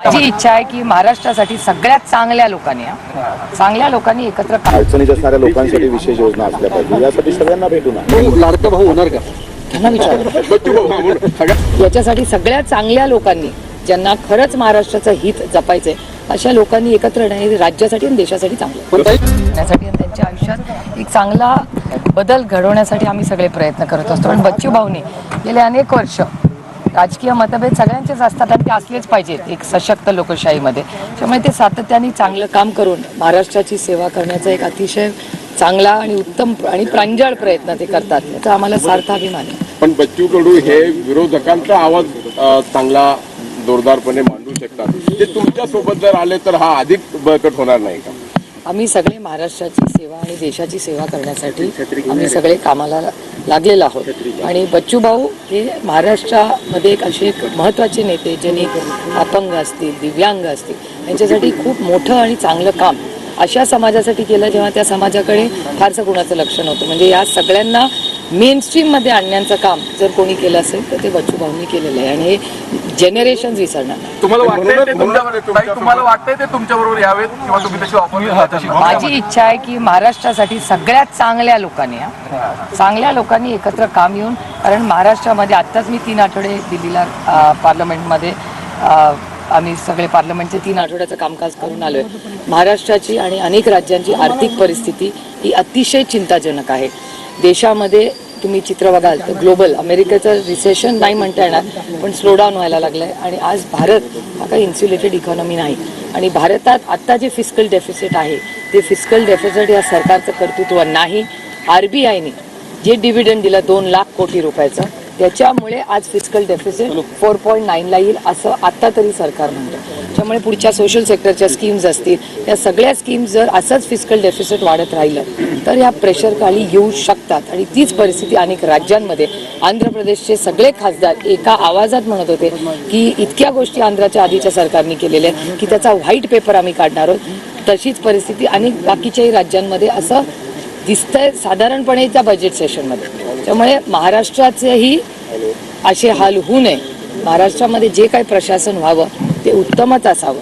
माझी इच्छा आहे की महाराष्ट्रासाठी सगळ्यात चांगल्या लोकांनी एकत्र अडचणीत असणाऱ्या लोकांसाठी विशेष योजना असल्या पाहिजे, यासाठी सगळ्यांना भेटू ना. लाडका भाऊ होणार का? त्यांना विचार याच्यासाठी सगळ्यात चांगल्या लोकांनी, ज्यांना खरंच महाराष्ट्राचं हित जपायचंय अशा लोकांनी एकत्र येणे राज्यासाठी आणि देशासाठी चांगलं करण्यासाठी आणि त्यांच्या आयुष्यात एक चांगला बदल घडवण्यासाठी आम्ही सगळे प्रयत्न करत असतो. आणि बच्चू भाऊनी गेले अनेक वर्ष, राजकीय मतभेद सगळ्यांचेच असतात आणि ते असलेच पाहिजेत एक सशक्त लोकशाहीमध्ये, त्यामुळे ते सातत्याने चांगलं काम करून महाराष्ट्राची सेवा करण्याचा एक अतिशय चांगला आणि उत्तम आणि प्रांजळ प्रयत्न ते करतात, याचा आम्हाला सार्थ अभिमान आहे. पण बच्चू कडू हे विरोधकांचा आवाज चांगला जोरदारपणे मांडू शकतात, ते तुमच्या सोबत जर आले तर हा अधिक बळकट होणार नाही का? आम्ही सगळे महाराष्ट्राची सेवा आणि देशाची सेवा करण्यासाठी आम्ही सगळे कामाला लागलेलो आहोत. आणि बच्चू भाऊ हे महाराष्ट्रामध्ये एक असे एक महत्त्वाचे नेते, ज्यांनी अपंग असतील, दिव्यांग असतील, यांच्यासाठी खूप मोठं आणि चांगलं काम अशा समाजासाठी केलं, जेव्हा त्या समाजाकडे फारसं कुणाचं लक्ष नव्हतं. म्हणजे या सगळ्यांना मेनस्ट्रीममध्ये आणण्याचं काम जर कोणी केलं असेल तर ते बच्चू भाऊंनी केलेलं आहे, आणि हे जनरेशन विसरणार नाही. तुम्हाला वाटतंय ते तुमच्याबरोबर यावेत किंवा तुम्ही तशी ऑफर? माझी इच्छा आहे की महाराष्ट्रासाठी सगळ्यात चांगल्या लोकांनी एकत्र काम येऊन, कारण महाराष्ट्रामध्ये आत्ताच मी 3 आठवडे दिल्लीला पार्लमेंटमध्ये आम्ही सगळे पार्लमेंटचे 3 आठवड्याचं कामकाज करून आलोय. महाराष्ट्राची आणि अनेक राज्यांची आर्थिक परिस्थिती ही अतिशय चिंताजनक आहे. देशामध्ये तुम्ही चित्र बघाल तर ग्लोबल अमेरिकेचं रिसेशन नाही म्हणता येणार, पण स्लोडाऊन व्हायला लागलं आहे. आणि आज भारत हा काही इन्सुलेटेड इकॉनॉमी नाही, आणि भारतात आत्ता जे फिस्कल डेफिसिट आहे ते फिस्कल डेफिसिट या सरकारचं कर्तृत्व नाही. RBIने जे डिव्हिडंड दिलं 2 लाख कोटी रुपयाचं, त्याच्यामुळे आज फिस्कल डेफिसिट 4.9ला येईल असं आत्ता तरी सरकार म्हणतं. त्यामुळे पुढच्या सोशल सेक्टरच्या स्कीम्स असतील, त्या सगळ्या स्कीम्स जर असंच फिस्कल डेफिसिट वाढत राहिलं तर या प्रेशर खाली येऊ शकतात. आणि तीच परिस्थिती अनेक राज्यांमध्ये, आंध्र प्रदेशचे सगळे खासदार एका आवाजात म्हणत होते की इतक्या गोष्टी आंध्राच्या आधीच्या सरकारने केलेल्या आहेत की त्याचा व्हाईट पेपर आम्ही काढणार आहोत. तशीच परिस्थिती अनेक बाकीच्याही राज्यांमध्ये असं दिसतंय साधारणपणे त्या बजेट सेशनमध्ये. त्यामुळे महाराष्ट्राचेही असे हाल होऊ नये, महाराष्ट्रामध्ये जे काही प्रशासन व्हावं ते उत्तमच असावं,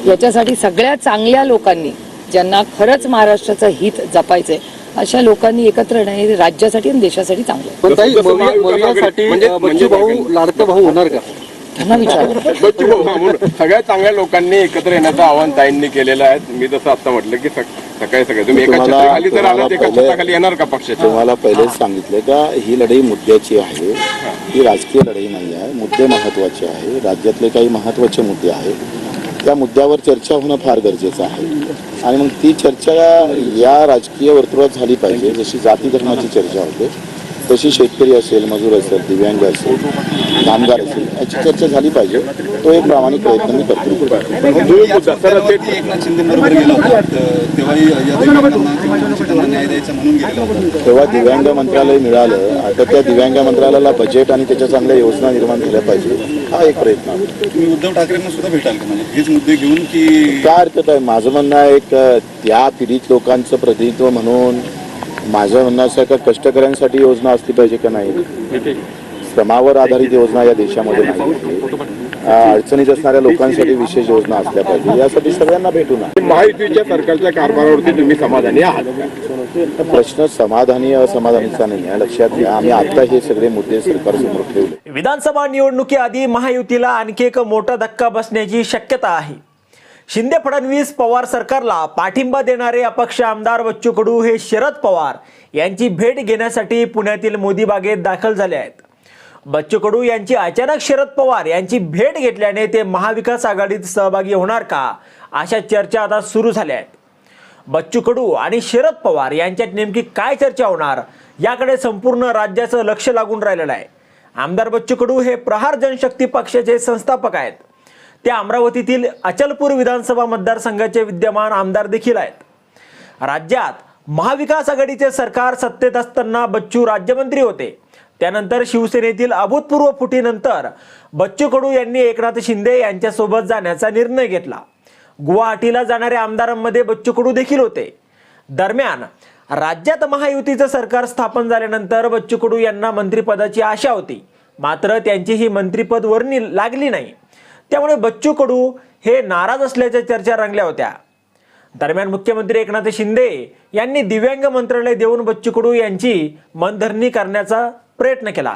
याच्यासाठी सगळ्या चांगल्या लोकांनी, ज्यांना खरंच महाराष्ट्राचं हित जपायचंय अशा लोकांनी एकत्र येणे राज्यासाठी आणि देशासाठी चांगलं. बच्चू भाऊ लाडका भाऊ होणार का? त्यांना विचार बच्चू भाऊ सगळ्या चांगल्या लोकांनी एकत्र येण्याचं आवाहन ताईंनी केलेलं आहे. मी जसं आता म्हटलं की सकाळी तुम्ही एका छत्राखाली जर आलात, एका छत्राखाली येणार का पक्षाच्या? तुम्हाला पहिलेच सांगितलं का ही लढाई मुद्द्याची आहे, ही राजकीय लढाई नाही आहे. मुद्दे महत्त्वाचे आहे, राज्यातले काही महत्त्वाचे मुद्दे आहेत, त्या मुद्द्यावर चर्चा होणं फार गरजेचं आहे. आणि मग ती चर्चा या राजकीय वर्तुळात झाली पाहिजे. जशी जाती धर्माची चर्चा होते तशी शेतकरी असेल, मजूर असेल, दिव्यांग असेल, कामगार असेल, याची चर्चा झाली पाहिजे. तो एक प्रामाणिक प्रयत्न मी करतो. तेव्हा दिव्यांग मंत्रालय मिळालं, आता त्या दिव्यांग मंत्रालयाला बजेट आणि त्याच्या चांगल्या योजना निर्माण केल्या पाहिजे, हा एक प्रयत्न आहे. तुम्ही उद्धव ठाकरेंना सुद्धा भेटाल का? म्हणजे हेच मुद्दे घेऊन की काय हरकत आहे? माझं म्हणणं आहे एक त्या पीडित लोकांचं प्रतिनिधित्व म्हणून माझं म्हणणं असं का कष्टकऱ्यांसाठी योजना असली पाहिजे का नाही? श्रमावर आधारित योजना या देशामध्ये नाही. अडचणीत असणाऱ्या लोकांसाठी विशेष योजना असल्या पाहिजे, यासाठी सगळ्यांना भेटू ना. महायुतीच्या सरकारच्या कारभारावरती तुम्ही समाधानी आहात का? प्रश्न समाधानी असमाधानीचा नाही आहे, लक्षात घ्या. आम्ही आता हे सगळे मुद्दे सरकारसमोर ठेवले. विधानसभा निवडणुकीआधी महायुतीला आणखी एक मोठा धक्का बसण्याची शक्यता आहे. शिंदे फडणवीस पवार सरकारला पाठिंबा देणारे अपक्ष आमदार बच्चू कडू हे शरद पवार यांची भेट घेण्यासाठी पुण्यातील मोदी बागेत दाखल झाले आहेत. बच्चू कडू यांची अचानक शरद पवार यांची भेट घेतल्याने ते महाविकास आघाडीत सहभागी होणार का, अशा चर्चा आता सुरू झाल्या आहेत. बच्चू कडू आणि शरद पवार यांच्यात नेमकी काय चर्चा होणार याकडे संपूर्ण राज्याचं लक्ष लागून राहिलेलं आहे. आमदार बच्चू कडू हे प्रहार जनशक्ती पक्षाचे संस्थापक आहेत. ते अमरावतीतील अचलपूर विधानसभा मतदारसंघाचे विद्यमान आमदार देखील आहेत. राज्यात महाविकास आघाडीचे सरकार सत्तेत असताना बच्चू राज्यमंत्री होते. त्यानंतर शिवसेनेतील अभूतपूर्व फुटीनंतर बच्चू कडू यांनी एकनाथ शिंदे यांच्यासोबत जाण्याचा निर्णय घेतला. गुवाहाटीला जाणाऱ्या आमदारांमध्ये बच्चू कडू देखील होते. दरम्यान राज्यात महायुतीचं सरकार स्थापन झाल्यानंतर बच्चू कडू यांना मंत्रिपदाची आशा होती, मात्र त्यांची ही मंत्रिपद वर्णी लागली नाही. त्यामुळे बच्चू कडू हे नाराज असल्याच्या चर्चा रंगल्या होत्या. दरम्यान मुख्यमंत्री एकनाथ शिंदे यांनी दिव्यांग मंत्रालय देऊन बच्चू कडू यांची मनधरणी करण्याचा प्रयत्न केला.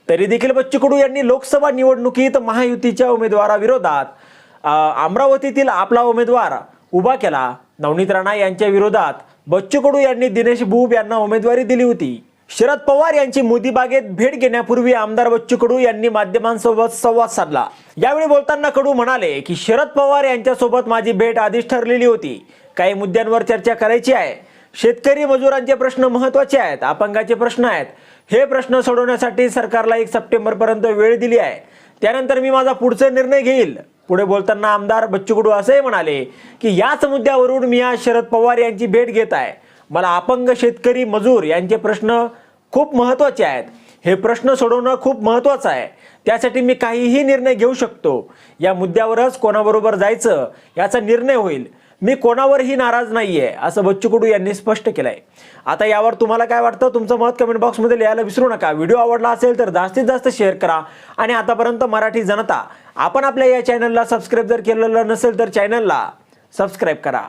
तरी देखील बच्चू कडू यांनी लोकसभा निवडणुकीत महायुतीच्या उमेदवाराविरोधात अमरावतीतील आपला उमेदवार उभा केला. नवनीत राणा यांच्या विरोधात बच्चू कडू यांनी दिनेश बुब यांना उमेदवारी दिली होती. शरद पवार यांची मोदी बागेत भेट घेण्यापूर्वी आमदार बच्चू कडू यांनी माध्यमांसोबत संवाद साधला. यावेळी बोलताना कडू म्हणाले की शरद पवार यांच्यासोबत माझी भेट आधीच ठरलेली होती. काही मुद्द्यांवर चर्चा करायची आहे. शेतकरी मजुरांचे प्रश्न महत्त्वाचे आहेत, अपंगाचे प्रश्न आहेत. हे प्रश्न सोडवण्यासाठी सरकारला 1 सप्टेंबरपर्यंत वेळ दिली आहे. त्यानंतर मी माझा पुढचा निर्णय घेईल. पुढे बोलताना आमदार बच्चू कडू असेही म्हणाले की याच मुद्द्यावरून मी आज शरद पवार यांची भेट घेत आहे. मला अपंग, शेतकरी, मजूर यांचे प्रश्न खूप महत्त्वाचे आहेत. हे प्रश्न सोडवणं खूप महत्त्वाचं आहे. त्यासाठी मी काहीही निर्णय घेऊ शकतो. या मुद्द्यावरच कोणाबरोबर जायचं याचा निर्णय होईल. मी कोणावरही नाराज नाहीये, असं बच्चू कडू यांनी स्पष्ट केलंय. आता यावर तुम्हाला काय वाटतं? तुमचं मत कमेंट बॉक्समध्ये लिहायला विसरू नका. व्हिडिओ आवडला असेल तर जास्तीत जास्त शेअर करा. आणि आतापर्यंत मराठी जनता, आपण आपल्या या चॅनलला सबस्क्राईब जर केलेलं नसेल तर चॅनलला सबस्क्राईब करा.